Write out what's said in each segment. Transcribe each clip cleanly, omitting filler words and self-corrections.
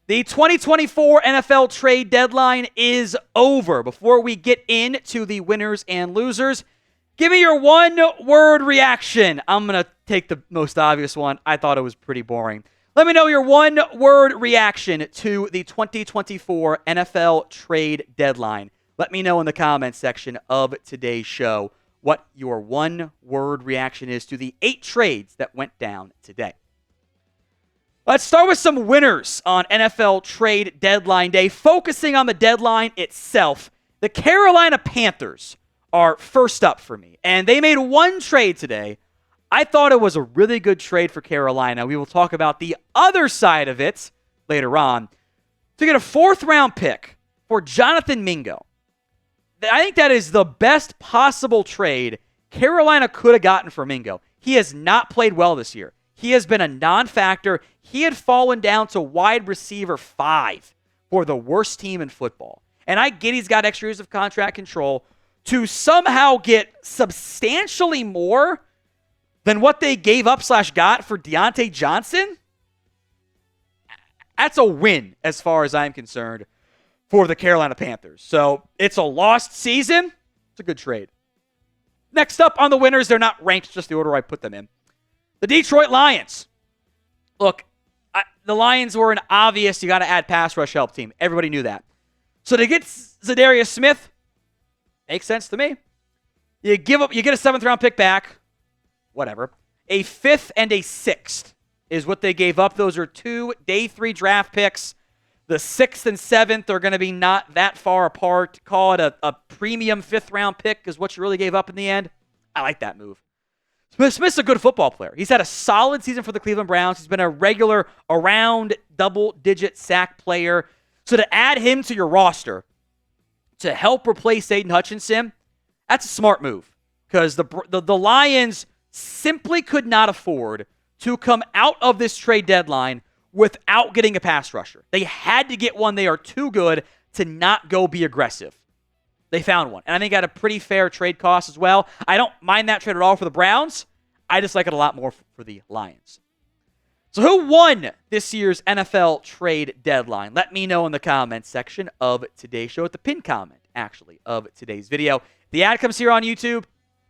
The 2024 NFL trade deadline is over. Before we get into the winners and losers, give me your one-word reaction. I'm going to take the most obvious one. I thought it was pretty boring. Let me know your one-word reaction to the 2024 NFL trade deadline. Let me know in the comments section of today's show what your one-word reaction is to the 8 trades that went down today. Let's start with some winners on NFL trade deadline day. Focusing on the deadline itself, the Carolina Panthers are first up for me. And they made one trade today. I thought it was a really good trade for Carolina. We will talk about the other side of it later on. To get a 4th-round pick for Jonathan Mingo. I think that is the best possible trade Carolina could have gotten for Mingo. He has not played well this year. He has been a non-factor. He had fallen down to wide receiver 5 for the worst team in football. And I get he's got extra years of contract control. To somehow get substantially more than what they gave up / got for Deontay Johnson, that's a win as far as I'm concerned for the Carolina Panthers. So it's a lost season. It's a good trade. Next up on the winners, they're not ranked, just the order I put them in. The Detroit Lions. Look, the Lions were an obvious, you got to add pass rush help team. Everybody knew that. So to get Za'Darius Smith, makes sense to me. You get a 7th-round pick back, whatever. A 5th and a 6th is what they gave up. Those are 2 day 3 draft picks. The 6th and 7th are going to be not that far apart. Call it a premium 5th-round pick is what you really gave up in the end. I like that move. Smith's a good football player. He's had a solid season for the Cleveland Browns. He's been a regular around double-digit sack player. So to add him to your roster to help replace Aiden Hutchinson, that's a smart move because the Lions simply could not afford to come out of this trade deadline without getting a pass rusher. They had to get one. They are too good to not go be aggressive. They found one. And I think at a pretty fair trade cost as well. I don't mind that trade at all for the Browns. I just like it a lot more for the Lions. So who won this year's NFL trade deadline? Let me know in the comments section of today's show, at the pinned comment, actually, of today's video. If the ad comes here on YouTube,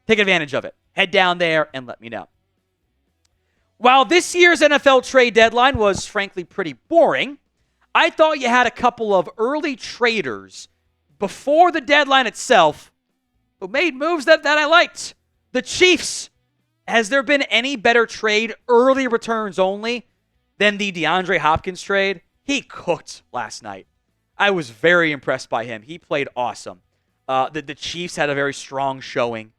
take advantage of it. Head down there and let me know. While this year's NFL trade deadline was frankly pretty boring, I thought you had a couple of early traders before the deadline itself who made moves that I liked. The Chiefs. Has there been any better trade, early returns only, than the DeAndre Hopkins trade? He cooked last night. I was very impressed by him. He played awesome. The Chiefs had a very strong showing.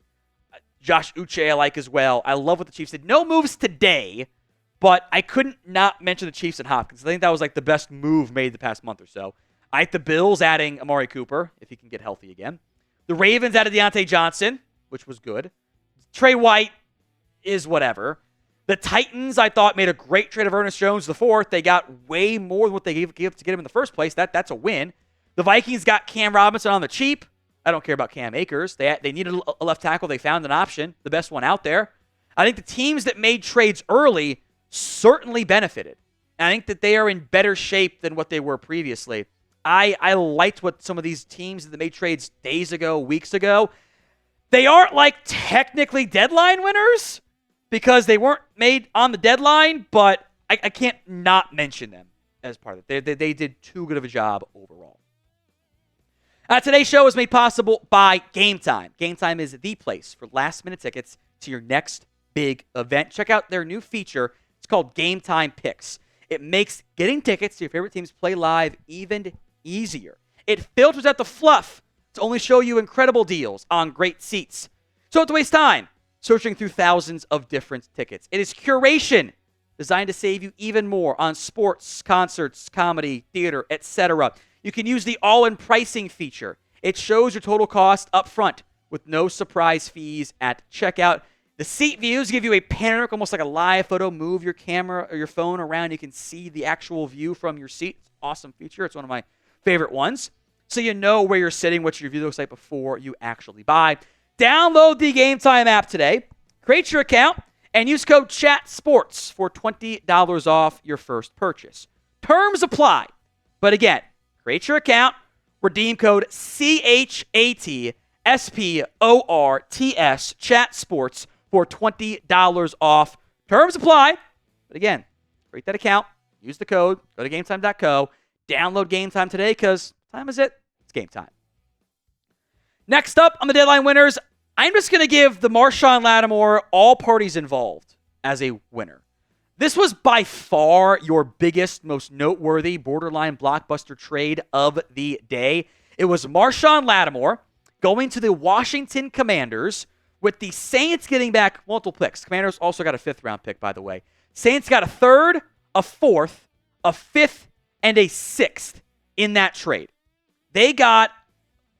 Josh Uche I like as well. I love what the Chiefs did. No moves today, but I couldn't not mention the Chiefs and Hopkins. I think that was like the best move made the past month or so. I like the Bills adding Amari Cooper, if he can get healthy again. The Ravens added Deontay Johnson, which was good. Trey White is whatever. The Titans, I thought, made a great trade of Ernest Jones IV. They got way more than what they gave to get him in the first place. That's a win. The Vikings got Cam Robinson on the cheap. I don't care about Cam Akers. They needed a left tackle. They found an option, the best one out there. I think the teams that made trades early certainly benefited. And I think that they are in better shape than what they were previously. I liked what some of these teams that made trades days ago, weeks ago. They aren't like technically deadline winners because they weren't made on the deadline, but I can't not mention them as part of it. They did too good of a job overall. Today's show is made possible by Game Time. Game Time is the place for last-minute tickets to your next big event. Check out their new feature. It's called Game Time Picks. It makes getting tickets to your favorite teams play live even easier. It filters out the fluff to only show you incredible deals on great seats. So don't waste time searching through thousands of different tickets. It is curation designed to save you even more on sports, concerts, comedy, theater, etc. You can use the all-in pricing feature. It shows your total cost up front with no surprise fees at checkout. The seat views give you a panoramic, almost like a live photo. Move your camera or your phone around. You can see the actual view from your seat. It's an awesome feature. It's one of my favorite ones. So you know where you're sitting, what your view looks like before you actually buy. Download the Game Time app today. Create your account and use code CHATSPORTS for $20 off your first purchase. Terms apply. But again, create your account, redeem code CHATSPORTS, Chat Sports, for $20 off. Terms apply. But again, create that account, use the code, go to gametime.co, download Game Time today because time is it? It's game time. Next up on the deadline winners, I'm just going to give the Marshon Lattimore all parties involved as a winner. This was by far your biggest, most noteworthy borderline blockbuster trade of the day. It was Marshon Lattimore going to the Washington Commanders with the Saints getting back multiple picks. Commanders also got a 5th-round pick, by the way. Saints got a 3rd, a 4th, a 5th, and a 6th in that trade. They got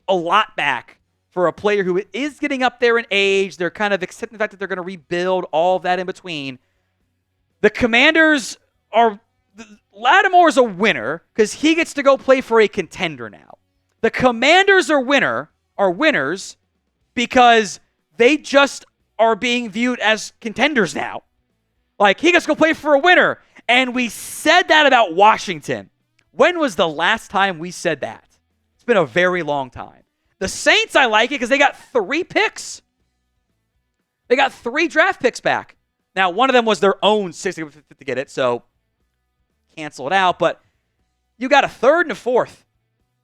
a lot back for a player who is getting up there in age. They're kind of accepting the fact that they're going to rebuild, all of that in between. The Commanders are... Lattimore's a winner because he gets to go play for a contender now. The Commanders are winners because they just are being viewed as contenders now. Like, he gets to go play for a winner. And we said that about Washington. When was the last time we said that? It's been a very long time. The Saints, I like it because they got 3 picks. They got 3 draft picks back. Now, one of them was their own 60 to get it, so cancel it out. But you got a 3rd and a 4th.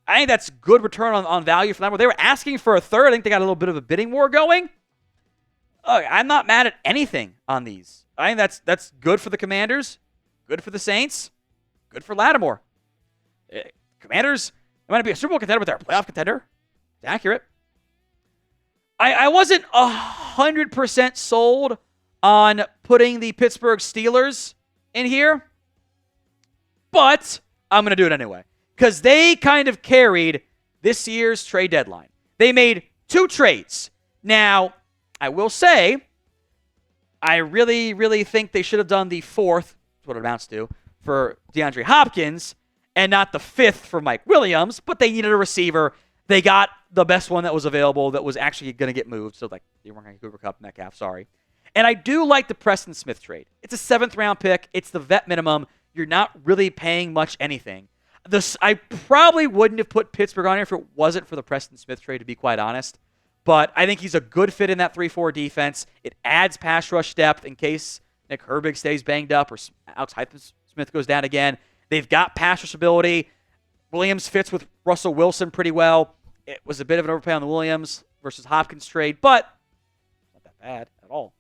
I think that's good return on value for them. They were asking for a 3rd. I think they got a little bit of a bidding war going. I'm not mad at anything on these. I think that's good for the Commanders, good for the Saints, good for Lattimore. Commanders, they might not be a Super Bowl contender, but they're a playoff contender. It's accurate. I wasn't 100% sold on putting the Pittsburgh Steelers in here, but I'm going to do it anyway because they kind of carried this year's trade deadline. They made 2 trades. Now, I will say, I really, really think they should have done the 4th, that's what it amounts to, for DeAndre Hopkins, and not the 5th for Mike Williams, but they needed a receiver. They got the best one that was available that was actually going to get moved, so like they weren't going to Cooper Kupp, Metcalf, sorry. And I do like the Preston Smith trade. It's a 7th-round pick. It's the vet minimum. You're not really paying much anything. I probably wouldn't have put Pittsburgh on here if it wasn't for the Preston Smith trade, to be quite honest. But I think he's a good fit in that 3-4 defense. It adds pass rush depth in case Nick Herbig stays banged up or Alex Highsmith goes down again. They've got pass rush ability. Williams fits with Russell Wilson pretty well. It was a bit of an overpay on the Williams versus Hopkins trade, but not that bad at all.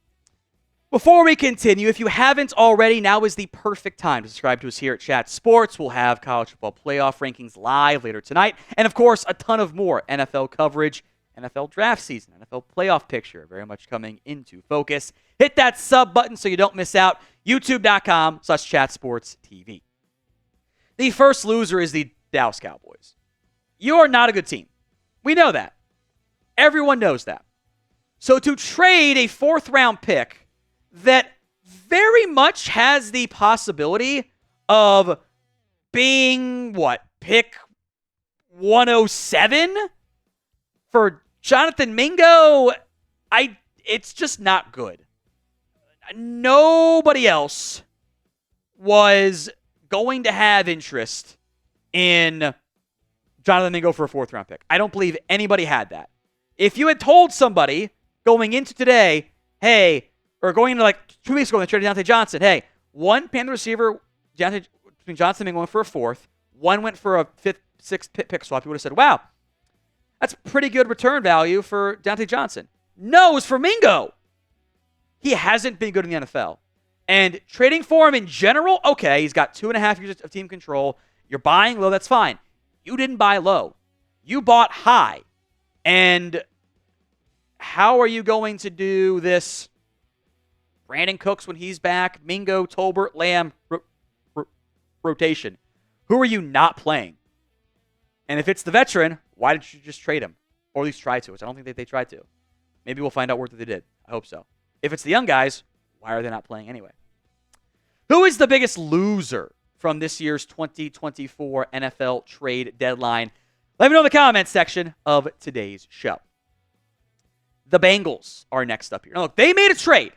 Before we continue, if you haven't already, now is the perfect time to subscribe to us here at Chat Sports. We'll have college football playoff rankings live later tonight, and of course, a ton of more NFL coverage, NFL draft season, NFL playoff picture, very much coming into focus. Hit that sub button so you don't miss out. YouTube.com/ChatSportsTV. The first loser is the Dallas Cowboys. You are not a good team. We know that. Everyone knows that. So to trade a 4th-round pick that very much has the possibility of being, pick 107 for Jonathan Mingo, it's just not good. Nobody else was going to have interest in Jonathan Mingo for a 4th-round pick. I don't believe anybody had that. If you had told somebody going into today, hey, or going into like 2 weeks ago when they traded Deontay Johnson, hey, one Panther receiver, between Johnson and Mingo went for a 4th, one went for a 5th, 6th pick swap, you would have said, wow, that's pretty good return value for Deontay Johnson. No, it was for Mingo. He hasn't been good in the NFL. And trading for him in general, okay, he's got 2.5 years of team control. You're buying low, that's fine. You didn't buy low. You bought high. And how are you going to do this? Brandon Cooks when he's back, Mingo, Tolbert, Lamb, rotation. Who are you not playing? And if it's the veteran, why did you just trade him? Or at least try to, which I don't think they tried to. Maybe we'll find out whether they did. I hope so. If it's the young guys, why are they not playing anyway? Who is the biggest loser from this year's 2024 NFL trade deadline? Let me know in the comments section of today's show. The Bengals are next up here. Now, look, they made a trade.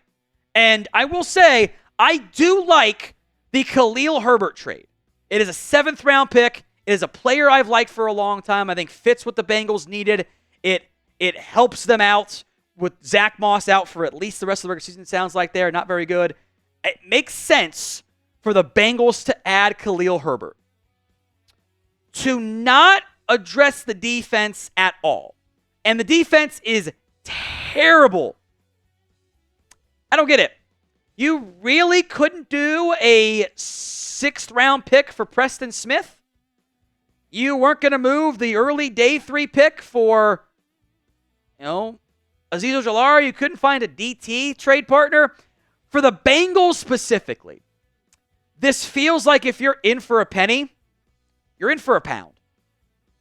And I will say, I do like the Khalil Herbert trade. It is a 7th-round pick. It is a player I've liked for a long time. I think fits what the Bengals needed. It helps them out with Zach Moss out for at least the rest of the regular season. It sounds like they're not very good. It makes sense for the Bengals to add Khalil Herbert. To not address the defense at all. And the defense is terrible. I don't get it. You really couldn't do a 6th-round pick for Preston Smith? You weren't going to move the early day 3 pick for, Azeez Ojulari? You couldn't find a DT trade partner? For the Bengals specifically, this feels like if you're in for a penny, you're in for a pound.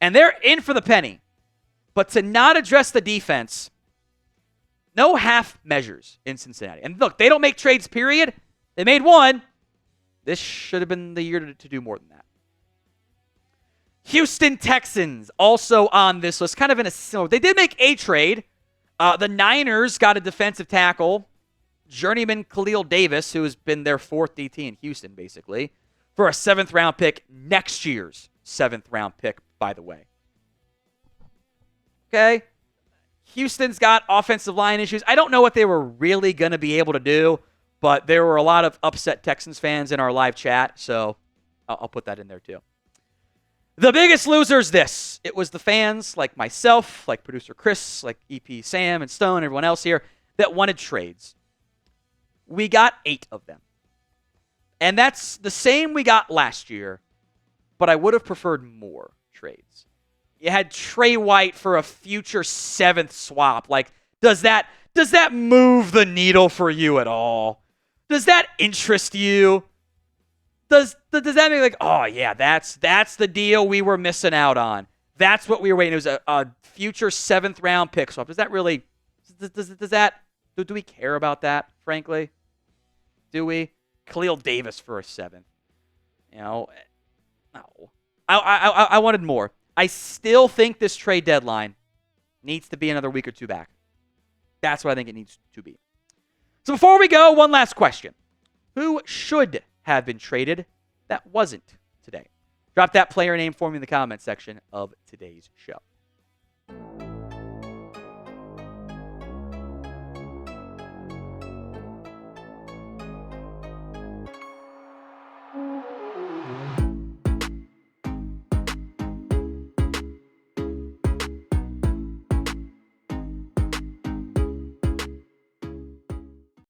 And they're in for the penny. But to not address the defense, no half measures in Cincinnati. And look, they don't make trades, period. They made one. This should have been the year to do more than that. Houston Texans also on this list. Kind of in a similar. They did make a trade. The Niners got a defensive tackle, journeyman Khalil Davis, who has been their 4th DT in Houston, basically, for a 7th-round pick, next year's 7th-round pick, by the way. Okay? Houston's got offensive line issues. I don't know what they were really going to be able to do, but there were a lot of upset Texans fans in our live chat, so I'll put that in there too. The biggest loser is this. It was the fans like myself, like producer Chris, like EP Sam and Stone, everyone else here, that wanted trades. We got 8 of them. And that's the same we got last year, but I would have preferred more trades. You had Trey White for a future 7th swap. Like, does that move the needle for you at all? Does that interest you? Does that make like, oh yeah, that's the deal we were missing out on. That's what we were waiting. It was a future 7th-round pick swap. Does that really? Do we care about that? Frankly, do we? Khalil Davis for a 7th. No. I wanted more. I still think this trade deadline needs to be another week or 2 back. That's what I think it needs to be. So before we go, one last question. Who should have been traded that wasn't today? Drop that player name for me in the comments section of today's show.